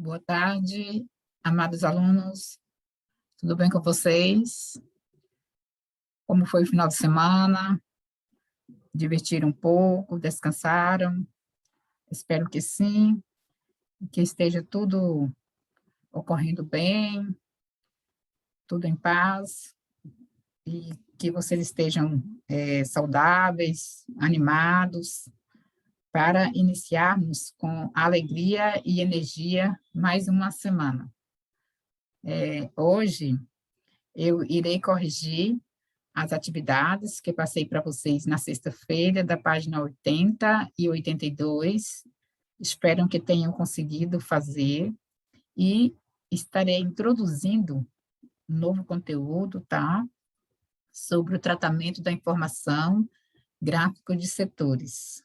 Boa tarde, amados alunos. Tudo bem com vocês? Como foi o final de semana? Divertiram um pouco? Descansaram? Espero que sim, que esteja tudo ocorrendo bem, tudo em paz, e que vocês estejam saudáveis, animados, para iniciarmos com alegria e energia mais uma semana. Hoje, eu irei corrigir as atividades que passei para vocês na sexta-feira, da página 80 e 82. Espero que tenham conseguido fazer. E estarei introduzindo um novo conteúdo, tá? Sobre o tratamento da informação gráfico de setores.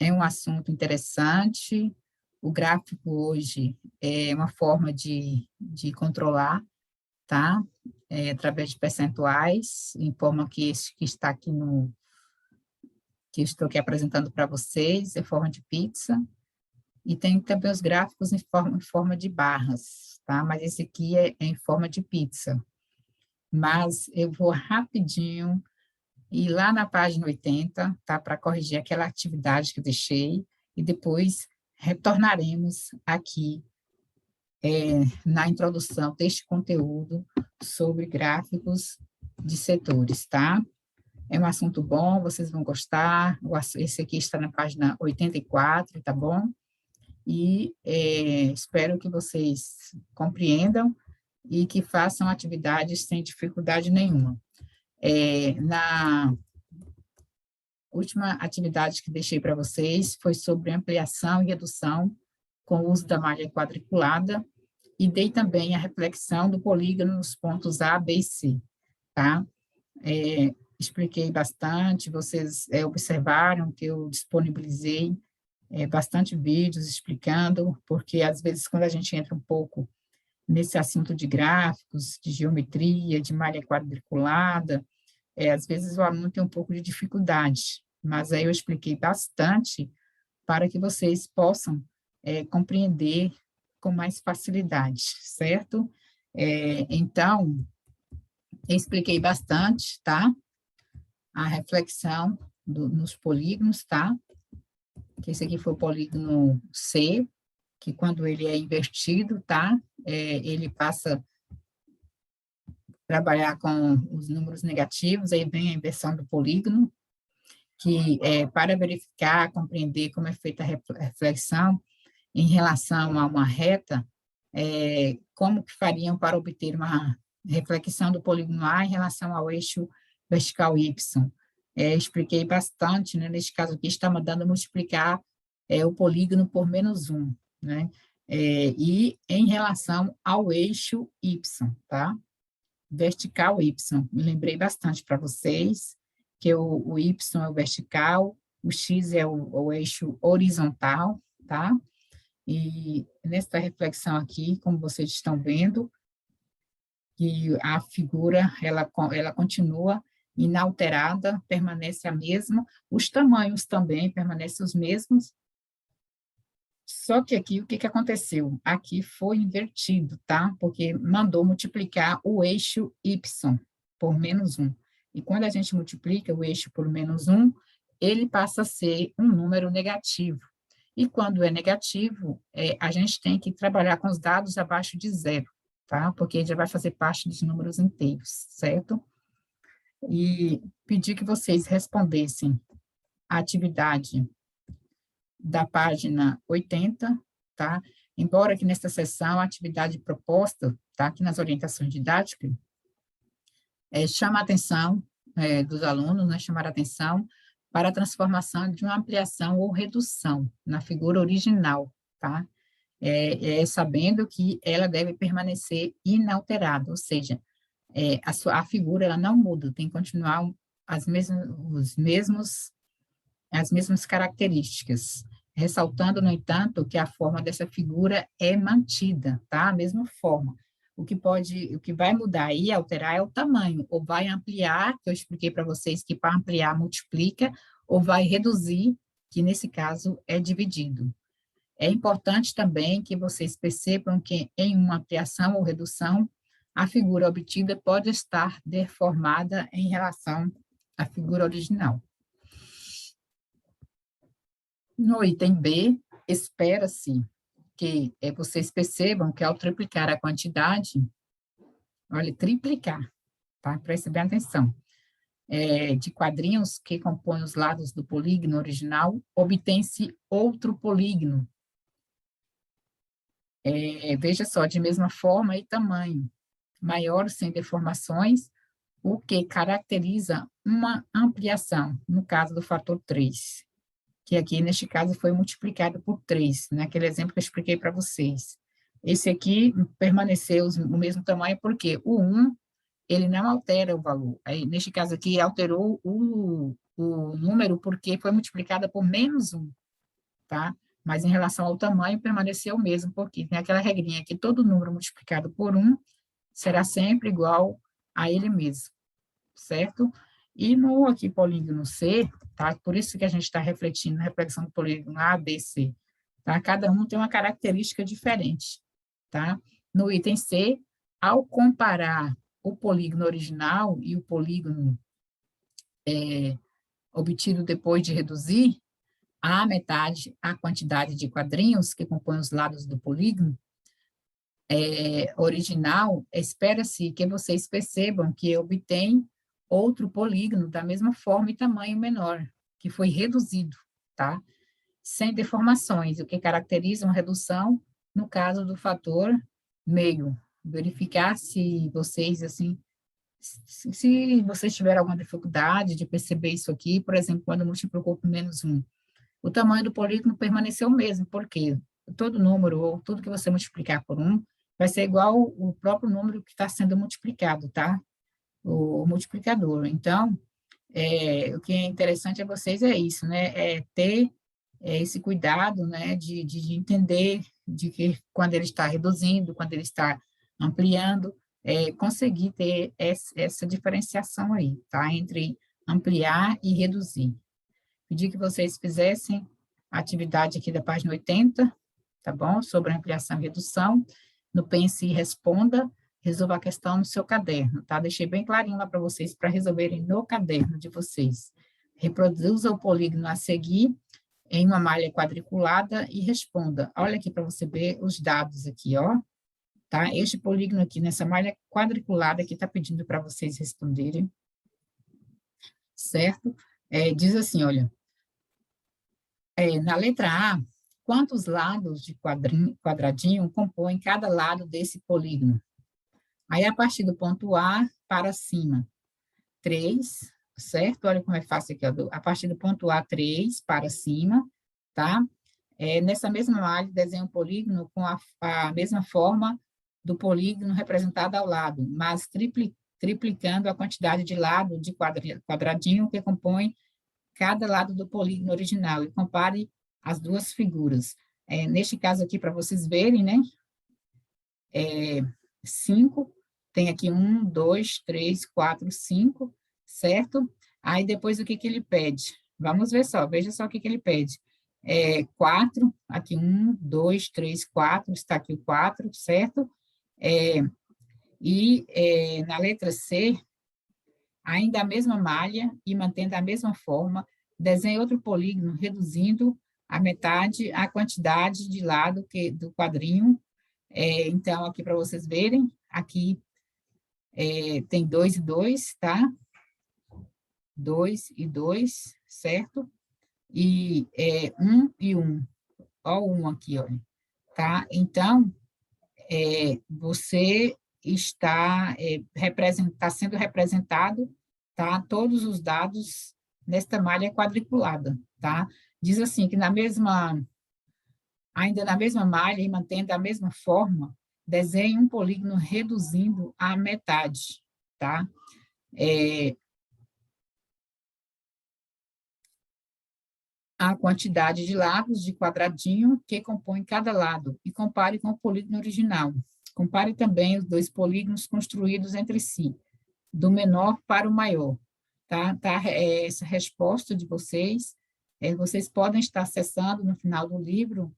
É um assunto interessante. O gráfico hoje é uma forma de controlar, tá? Através de percentuais, em forma que está aqui que estou aqui apresentando para vocês, em forma de pizza, e tem também os gráficos em forma de barras, tá? Mas esse aqui é em forma de pizza. Mas eu vou rapidinho ir lá na página 80, tá? Para corrigir aquela atividade que eu deixei, e depois retornaremos aqui na introdução deste conteúdo sobre gráficos de setores, tá? É um assunto bom, vocês vão gostar. Esse aqui está na página 84, tá bom? E espero que vocês compreendam e que façam atividades sem dificuldade nenhuma. Na última atividade que deixei para vocês foi sobre ampliação e redução com o uso da malha quadriculada, e dei também a reflexão do polígono nos pontos A, B e C, tá? Expliquei bastante, vocês observaram que eu disponibilizei bastante vídeos explicando, porque às vezes quando a gente entra um pouco nesse assunto de gráficos, de geometria, de malha quadriculada, às vezes o aluno tem um pouco de dificuldade, mas aí eu expliquei bastante para que vocês possam compreender com mais facilidade, certo? Então, eu expliquei bastante, tá? A reflexão nos polígonos, tá? Que esse aqui foi o polígono C, que quando ele é invertido, tá? Ele passa a trabalhar com os números negativos, aí vem a inversão do polígono, que para verificar, compreender como é feita a reflexão em relação a uma reta, como que fariam para obter uma reflexão do polígono A em relação ao eixo vertical Y. Expliquei bastante, né? Neste caso aqui, está mandando multiplicar o polígono por -1, né? E em relação ao eixo Y, tá? Vertical Y. Me lembrei bastante para vocês que o Y é o vertical, o X é o eixo horizontal, tá? E nessa reflexão aqui, como vocês estão vendo, que a figura, ela continua inalterada, permanece a mesma, os tamanhos também permanecem os mesmos, só que aqui, o que aconteceu? Aqui foi invertido, tá? Porque mandou multiplicar o eixo Y por -1. E quando a gente multiplica o eixo por -1, ele passa a ser um número negativo. E quando é negativo, a gente tem que trabalhar com os dados abaixo de 0, tá? Porque já vai fazer parte dos números inteiros, certo? E pedi que vocês respondessem a atividade da página 80, tá? Embora que nesta sessão a atividade proposta, tá? Aqui nas orientações didáticas, chama a atenção dos alunos, né? Chamar a atenção para a transformação de uma ampliação ou redução na figura original, tá? Sabendo que ela deve permanecer inalterada, ou seja, a figura ela não muda, tem que continuar as mesmas características, ressaltando, no entanto, que a forma dessa figura é mantida, tá? A mesma forma. O que vai mudar e alterar é o tamanho, ou vai ampliar, que eu expliquei para vocês que para ampliar multiplica, ou vai reduzir, que nesse caso é dividido. É importante também que vocês percebam que em uma ampliação ou redução, a figura obtida pode estar deformada em relação à figura original. No item B, espera-se que vocês percebam que ao triplicar a quantidade, olha, triplicar, tá? Preste bem atenção, de quadrinhos que compõem os lados do polígono original, obtém-se outro polígono. Veja só, de mesma forma e tamanho, maior sem deformações, o que caracteriza uma ampliação, no caso do fator 3, que aqui, neste caso, foi multiplicado por 3, naquele exemplo que eu expliquei para vocês. Esse aqui permaneceu o mesmo tamanho, porque o 1, ele não altera o valor. Aí, neste caso aqui, alterou o número porque foi multiplicada por menos 1, tá? Mas em relação ao tamanho, permaneceu o mesmo, porque tem aquela regrinha que todo número multiplicado por 1 será sempre igual a ele mesmo, certo? E no aqui polígono C, tá? Por isso que a gente está refletindo na reflexão do polígono A, B, C, tá? Cada um tem uma característica diferente, tá? No item C, ao comparar o polígono original e o polígono obtido depois de reduzir, a metade a quantidade de quadrinhos que compõem os lados do polígono original, espera-se que vocês percebam que obtém outro polígono da mesma forma e tamanho menor, que foi reduzido, tá? Sem deformações, o que caracteriza uma redução no caso do fator meio. Verificar se vocês, assim, se vocês tiverem alguma dificuldade de perceber isso aqui, por exemplo, quando multiplicou por menos 1, o tamanho do polígono permaneceu o mesmo, porque todo número, ou tudo que você multiplicar por 1, vai ser igual o próprio número que está sendo multiplicado, tá? O multiplicador. Então, o que é interessante a vocês é isso, né? É ter esse cuidado, né? De entender de que quando ele está reduzindo, quando ele está ampliando, conseguir ter essa diferenciação aí, tá? Entre ampliar e reduzir. Pedi que vocês fizessem a atividade aqui da página 80, tá bom? Sobre ampliação e redução. No Pense e Responda, resolva a questão no seu caderno, tá? Deixei bem clarinho lá para vocês, para resolverem no caderno de vocês. Reproduza o polígono a seguir em uma malha quadriculada e responda. Olha aqui para você ver os dados aqui, ó. Tá? Este polígono aqui, nessa malha quadriculada, que está pedindo para vocês responderem, certo? Diz assim, olha, na letra A, quantos lados de quadradinho compõem cada lado desse polígono? Aí, a partir do ponto A para cima, 3, certo? Olha como é fácil aqui, ó, a partir do ponto A, 3 para cima, tá? Nessa mesma malha, desenha um polígono com a mesma forma do polígono representado ao lado, mas triplicando a quantidade de lado de quadradinho que compõe cada lado do polígono original, e compare as duas figuras. Neste caso aqui, para vocês verem, né? 5, tem aqui 1, 2, 3, 4, 5, certo? Aí depois o que ele pede? Vamos ver só, veja só o que ele pede. 4, aqui 1, 2, 3, 4, está aqui o 4, certo? Na letra C, ainda a mesma malha e mantendo a mesma forma, desenhe outro polígono, reduzindo a metade a quantidade de lado do quadrinho. Então, aqui para vocês verem, aqui tem 2 e 2, tá? 2 e 2, certo? E 1 e 1. Ó o 1 aqui, olha. Tá? Então, você está sendo representado, tá? Todos os dados nesta malha quadriculada, tá? Diz assim que ainda na mesma malha e mantendo a mesma forma, desenhe um polígono reduzindo a metade, tá? A quantidade de lados de quadradinho que compõe cada lado e compare com o polígono original. Compare também os dois polígonos construídos entre si, do menor para o maior. Tá? Essa resposta de vocês, vocês podem estar acessando no final do livro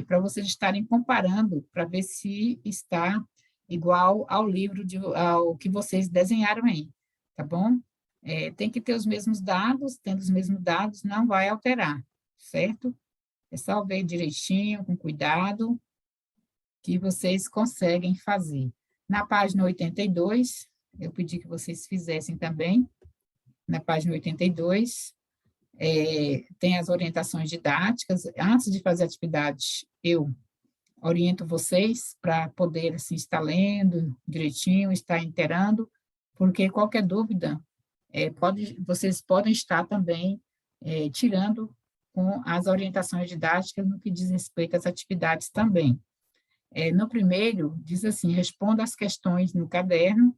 para vocês estarem comparando, para ver se está igual ao livro, ao que vocês desenharam aí, tá bom? Tem que ter os mesmos dados, tendo os mesmos dados, não vai alterar, certo? É só ver direitinho, com cuidado, que vocês conseguem fazer. Na página 82, eu pedi que vocês fizessem também, na página 82, tem as orientações didáticas. Antes de fazer a atividade, eu oriento vocês para poder assim, estar lendo direitinho, estar inteirando, porque qualquer dúvida, vocês podem estar também tirando com as orientações didáticas no que diz respeito às atividades também. No primeiro, diz assim, responda as questões no caderno,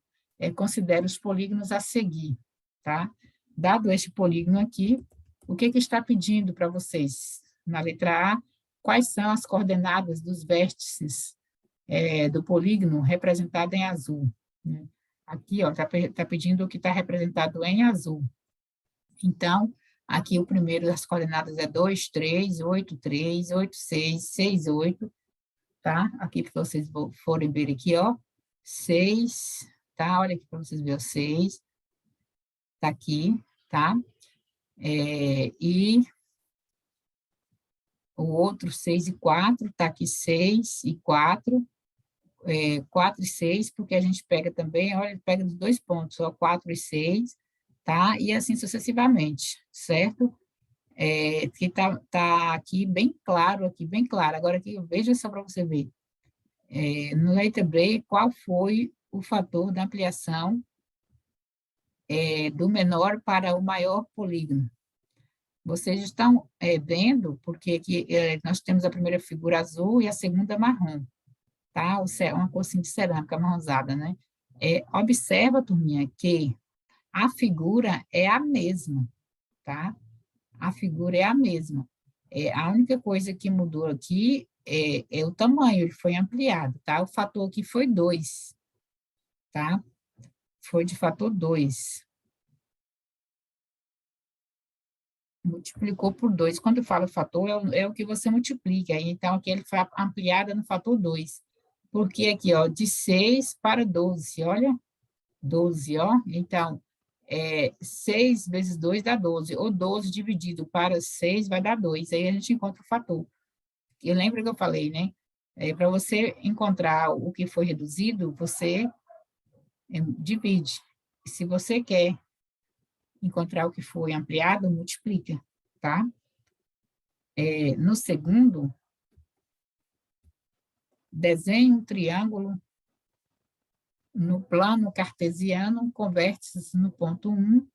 considere os polígonos a seguir, tá? Dado este polígono aqui, o que está pedindo para vocês? Na letra A, quais são as coordenadas dos vértices do polígono representado em azul? Né? Aqui, ó, tá pedindo o que está representado em azul. Então, aqui o primeiro das coordenadas é 2, 3, 8, 3, 8, 6, 6, 8, tá? Aqui para vocês forem ver aqui, ó, 6, tá? Olha aqui para vocês verem o 6, tá aqui, tá? E o outro 6 e 4, tá aqui 6 e 4, 4 e 6, porque a gente pega também, olha, pega dos dois pontos, ó, 4 e 6, tá? E assim sucessivamente, certo? Que tá aqui bem claro, aqui bem claro. Agora aqui, veja só para você ver. No letra B, qual foi o fator da ampliação do menor para o maior polígono? Vocês estão vendo, porque aqui nós temos a primeira figura azul e a segunda marrom, tá? Uma cor assim de cerâmica marronzada, né? Observa, turminha, que a figura é a mesma, tá? A figura é a mesma. A única coisa que mudou aqui é o tamanho, ele foi ampliado, tá? O fator aqui foi 2, tá? Foi de fator 2. Multiplicou por 2. Quando eu falo fator, é o que você multiplica. Então, aqui ele foi ampliado no fator 2. Porque aqui, ó, de 6 para 12, olha, 12, ó. Então, 6 vezes 2 dá 12, ou 12 dividido para 6 vai dar 2. Aí a gente encontra o fator. Eu lembro que eu falei, né? Para você encontrar o que foi reduzido, você divide. Se você quer encontrar o que foi ampliado, multiplica, tá? No segundo, desenhe um triângulo no plano cartesiano com vértices no ponto 1,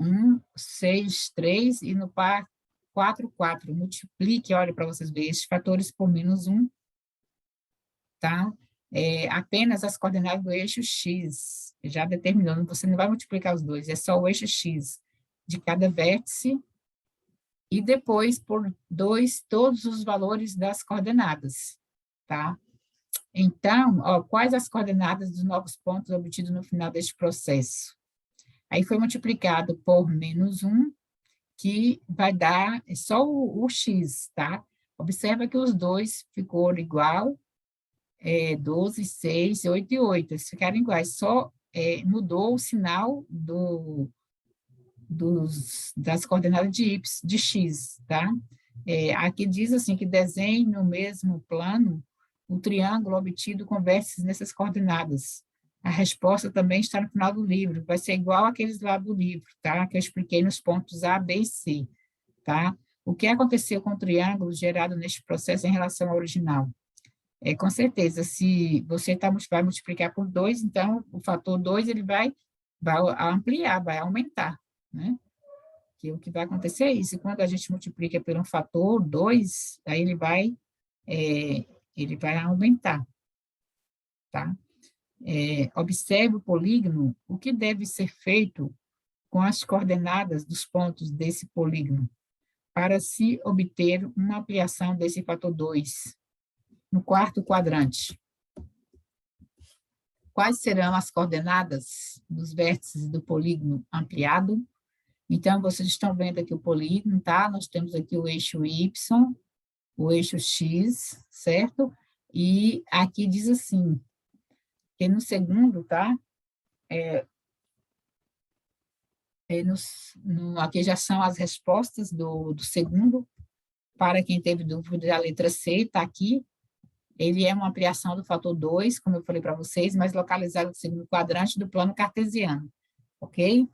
1, 6, 3 e no par 4, 4. Multiplique, olha para vocês verem, esses fatores por menos 1, tá? Apenas as coordenadas do eixo X, já determinou, você não vai multiplicar os dois, é só o eixo X de cada vértice, e depois por 2, todos os valores das coordenadas, tá? Então, ó, quais as coordenadas dos novos pontos obtidos no final deste processo? Aí foi multiplicado por menos 1, que vai dar só o x, tá? Observa que os dois ficou igual, 12, 6, 8 e 8, eles ficaram iguais, só mudou o sinal das coordenadas de x, tá? Aqui diz assim, que desenhe no mesmo plano o triângulo obtido com vértices nessas coordenadas. A resposta também está no final do livro, vai ser igual àqueles lá do livro, tá? Que eu expliquei nos pontos A, B e C, tá? O que aconteceu com o triângulo gerado neste processo em relação ao original? Com certeza, se você vai multiplicar por 2, então o fator 2 ele vai ampliar, vai aumentar, né? Que o que vai acontecer é isso, e quando a gente multiplica por um fator 2, aí ele vai aumentar, tá? Observe o polígono, o que deve ser feito com as coordenadas dos pontos desse polígono para se obter uma ampliação desse fator 2 no quarto quadrante. Quais serão as coordenadas dos vértices do polígono ampliado? Então, vocês estão vendo aqui o polígono, tá? Nós temos aqui o eixo Y, o eixo X, certo? E aqui diz assim, que no segundo, tá? Aqui já são as respostas do segundo, para quem teve dúvida da letra C, está aqui. Ele é uma ampliação do fator 2, como eu falei para vocês, mas localizado no segundo quadrante do plano cartesiano, ok?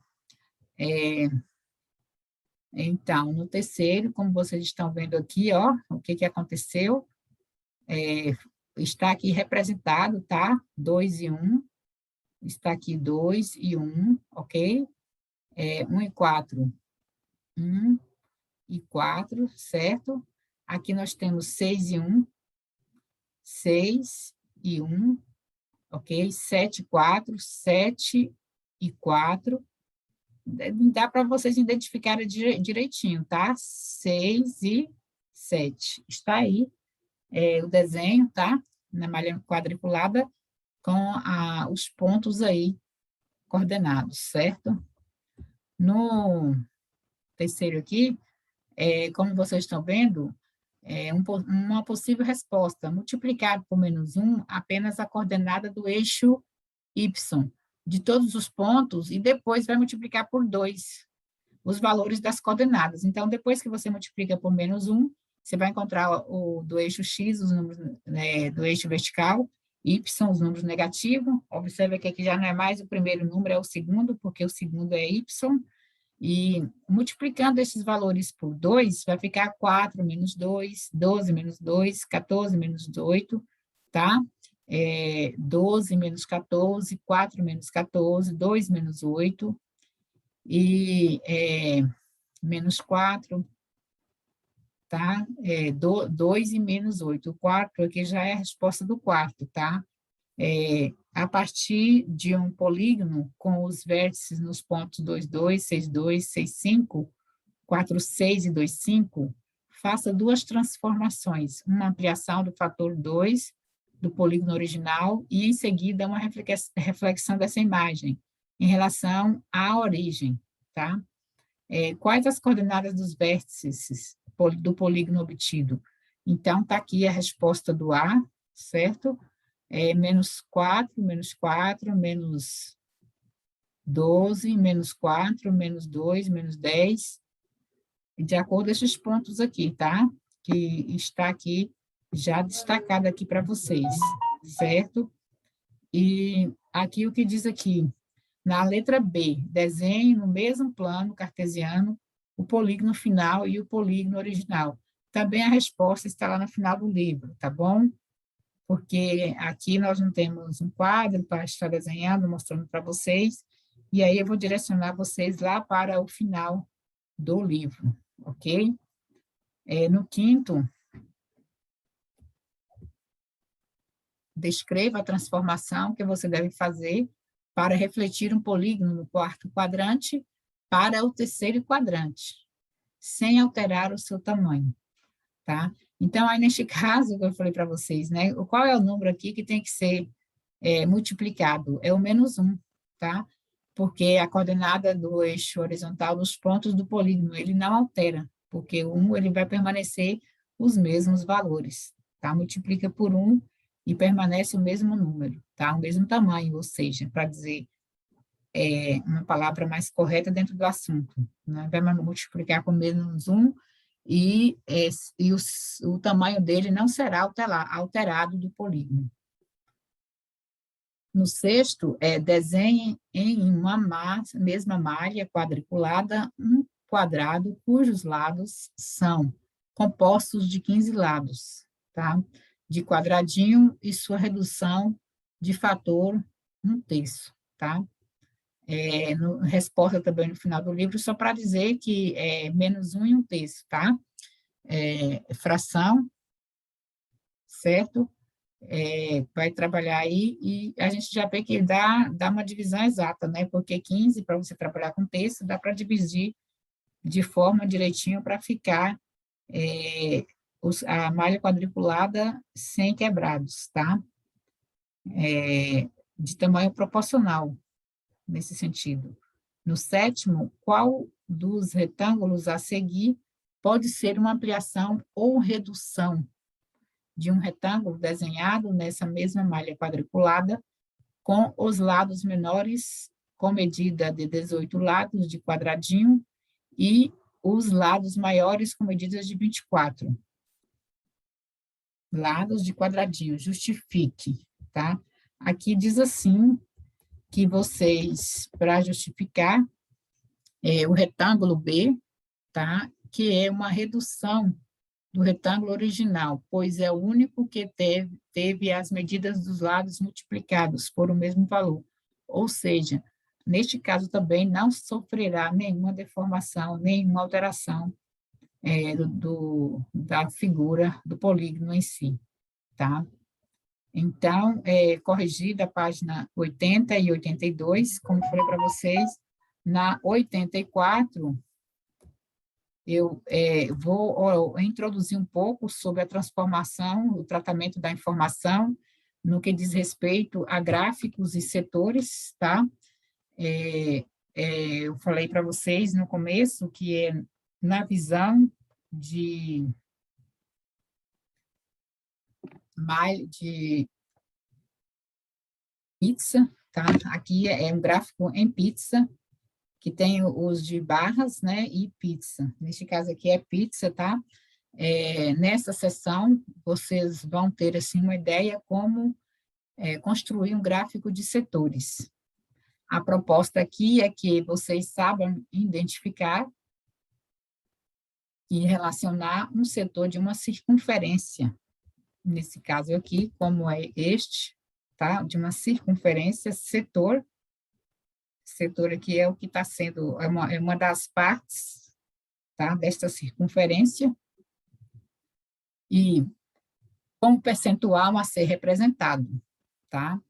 Então, no terceiro, como vocês estão vendo aqui, ó, o que que aconteceu? Está aqui representado, tá? 2 e 1, está aqui 2 e 1, ok? 1 e 4, 1 e 4, certo? Aqui nós temos 6 e 1, 6 e 1, ok? 7 e 4, 7 e 4. Dá para vocês identificarem direitinho, tá? 6 e 7. Está aí o desenho, tá? Na malha quadriculada, com os pontos aí coordenados, certo? No terceiro aqui, como vocês estão vendo, uma possível resposta, multiplicar por menos 1 apenas a coordenada do eixo y, de todos os pontos, e depois vai multiplicar por 2 os valores das coordenadas. Então, depois que você multiplica por menos 1, você vai encontrar o do eixo x, os números do eixo vertical, y, os números negativos. Observe que aqui já não é mais o primeiro número, é o segundo, porque o segundo é y. E multiplicando esses valores por 2, vai ficar 4 menos 2, 12 menos 2, 14 menos 8, tá? 12 menos 14, 4 menos 14, 2 menos 8, e menos 4, tá? 2 e menos 8. O 4 aqui já é a resposta do quarto, tá? A partir de um polígono com os vértices nos pontos 2, 2, 6, 2, 6, 5, 4, 6 e 2, 5, faça duas transformações, uma ampliação do fator 2 do polígono original e, em seguida, uma reflexão dessa imagem em relação à origem, tá? Quais as coordenadas dos vértices do polígono obtido? Então, está aqui a resposta do A, certo? Menos 4, menos 12, menos 4, menos 2, menos 10, de acordo com esses pontos aqui, tá? Que está aqui, já destacado aqui para vocês, certo? E aqui o que diz aqui, na letra B, desenhe no mesmo plano cartesiano o polígono final e o polígono original. Também a resposta está lá no final do livro, tá bom? Porque aqui nós não temos um quadro para estar desenhando, mostrando para vocês, e aí eu vou direcionar vocês lá para o final do livro, ok? No quinto, descreva a transformação que você deve fazer para refletir um polígono no quarto quadrante para o terceiro quadrante, sem alterar o seu tamanho, tá? Então, aí neste caso que eu falei para vocês, né? Qual é o número aqui que tem que ser multiplicado? É o menos 1, tá? Porque a coordenada do eixo horizontal dos pontos do polígono, ele não altera, porque o 1 ele vai permanecer os mesmos valores, tá? Multiplica por 1 e permanece o mesmo número, tá? O mesmo tamanho, ou seja, para dizer uma palavra mais correta dentro do assunto, né? Vai multiplicar com menos 1 e o tamanho dele não será alterado do polígono. No sexto, desenhe em uma mesma malha quadriculada um quadrado cujos lados são compostos de 15 lados, tá? De quadradinho e sua redução de fator 1/3, tá? Resposta também no final do livro, só para dizer que é menos 1 e 1/3, tá? Fração, certo? Vai trabalhar aí, e a gente já vê que dá uma divisão exata, né? Porque 15, para você trabalhar com texto, dá para dividir de forma direitinho para ficar a malha quadriculada sem quebrados, tá? De tamanho proporcional, nesse sentido. No sétimo, qual dos retângulos a seguir pode ser uma ampliação ou redução de um retângulo desenhado nessa mesma malha quadriculada, com os lados menores com medida de 18 lados de quadradinho e os lados maiores com medidas de 24 lados de quadradinho. Justifique, tá? Aqui diz assim que vocês, para justificar, o retângulo B, tá? Que é uma redução do retângulo original, pois é o único que teve as medidas dos lados multiplicados por o mesmo valor. Ou seja, neste caso também não sofrerá nenhuma deformação, nenhuma alteração da figura do polígono em si, tá? Então, corrigida a página 80 e 82, como falei para vocês, na 84, eu vou introduzir um pouco sobre a transformação, o tratamento da informação, no que diz respeito a gráficos e setores, tá? Eu falei para vocês no começo que é na visão de pizza, tá? Aqui é um gráfico em pizza, que tem os de barras, né, e pizza. Neste caso aqui é pizza, tá? Nessa sessão, vocês vão ter, assim, uma ideia como construir um gráfico de setores. A proposta aqui é que vocês saibam identificar e relacionar um setor de uma circunferência. Nesse caso aqui, como é este, tá? De uma circunferência, setor aqui é o que está sendo, é uma das partes, tá? Desta circunferência, e como percentual a ser representado, tá?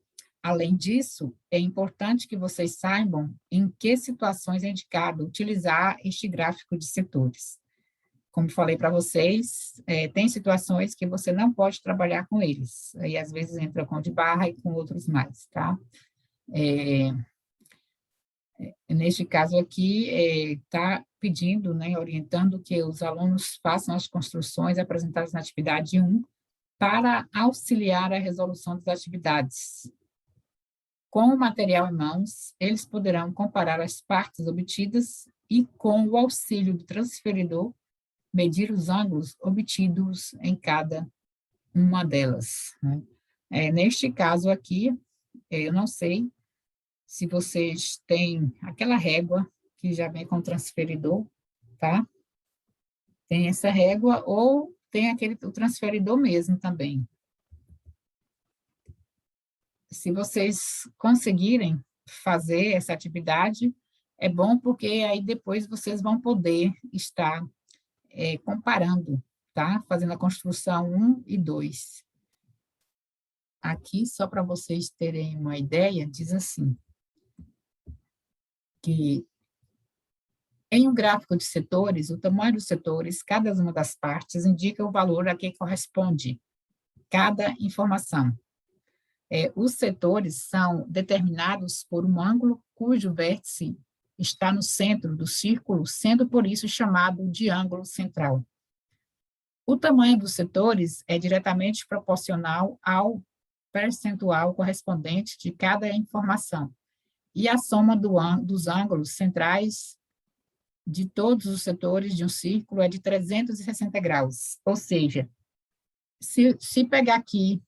Além disso, é importante que vocês saibam em que situações é indicado utilizar este gráfico de setores. Como falei para vocês, tem situações que você não pode trabalhar com eles, aí às vezes entra com de barra e com outros mais, tá? Neste caso aqui, está pedindo, né, orientando que os alunos façam as construções apresentadas na atividade 1 para auxiliar a resolução das atividades. Com o material em mãos, eles poderão comparar as partes obtidas e, com o auxílio do transferidor, medir os ângulos obtidos em cada uma delas, né? Neste caso aqui, eu não sei se vocês têm aquela régua que já vem com transferidor, tá? Tem essa régua ou tem o transferidor mesmo também. Se vocês conseguirem fazer essa atividade, é bom porque aí depois vocês vão poder estar comparando, tá? Fazendo a construção 1 e 2. Aqui, só para vocês terem uma ideia, diz assim, que em um gráfico de setores, o tamanho dos setores, cada uma das partes indica o valor a que corresponde cada informação. Os setores são determinados por um ângulo cujo vértice está no centro do círculo, sendo por isso chamado de ângulo central. O tamanho dos setores é diretamente proporcional ao percentual correspondente de cada informação, e a soma dos ângulos centrais de todos os setores de um círculo é de 360 graus. Ou seja, se pegar aqui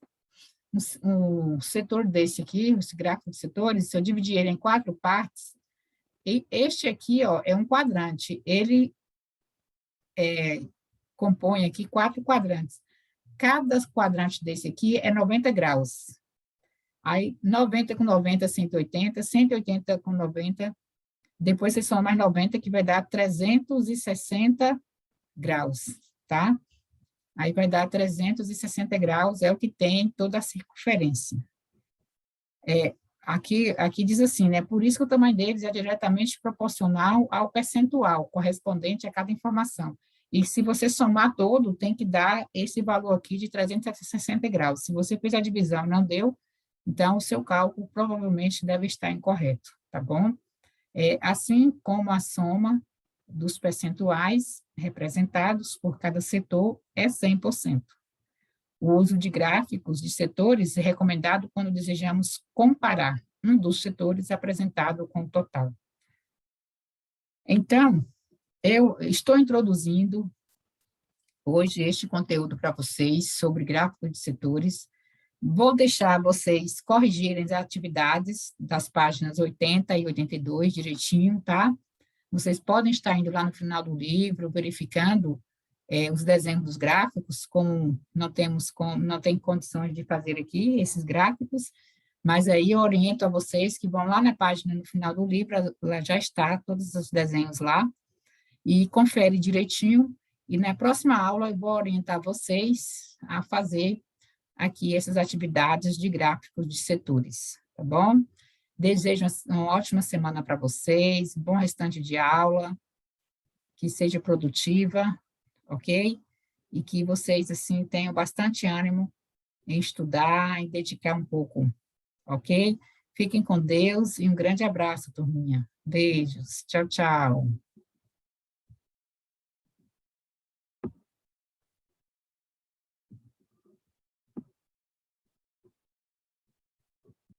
um setor desse aqui, esse gráfico de setores, se eu dividir ele em 4 partes, e este aqui, ó, é um quadrante, ele compõe aqui 4 quadrantes. Cada quadrante desse aqui é 90 graus. Aí, 90 com 90, 180, 180 com 90, depois vocês somam mais 90, que vai dar 360 graus, tá? Aí vai dar 360 graus, é o que tem toda a circunferência. Aqui diz assim, né? Por isso que o tamanho deles é diretamente proporcional ao percentual correspondente a cada informação. E se você somar todo, tem que dar esse valor aqui de 360 graus. Se você fez a divisão e não deu, então o seu cálculo provavelmente deve estar incorreto, tá bom? Assim como a soma dos percentuais representados por cada setor é 100%. O uso de gráficos de setores é recomendado quando desejamos comparar um dos setores apresentado com o total. Então, eu estou introduzindo hoje este conteúdo para vocês sobre gráfico de setores. Vou deixar vocês corrigirem as atividades das páginas 80 e 82 direitinho, tá? Vocês podem estar indo lá no final do livro, verificando os desenhos dos gráficos, como não tem condições de fazer aqui esses gráficos, mas aí eu oriento a vocês que vão lá na página no final do livro, lá já está todos os desenhos lá, e confere direitinho, e na próxima aula eu vou orientar vocês a fazer aqui essas atividades de gráficos de setores, tá bom? Desejo uma ótima semana para vocês, bom restante de aula, que seja produtiva, ok? E que vocês, assim, tenham bastante ânimo em estudar, em dedicar um pouco, ok? Fiquem com Deus e um grande abraço, turminha. Beijos. Tchau, tchau.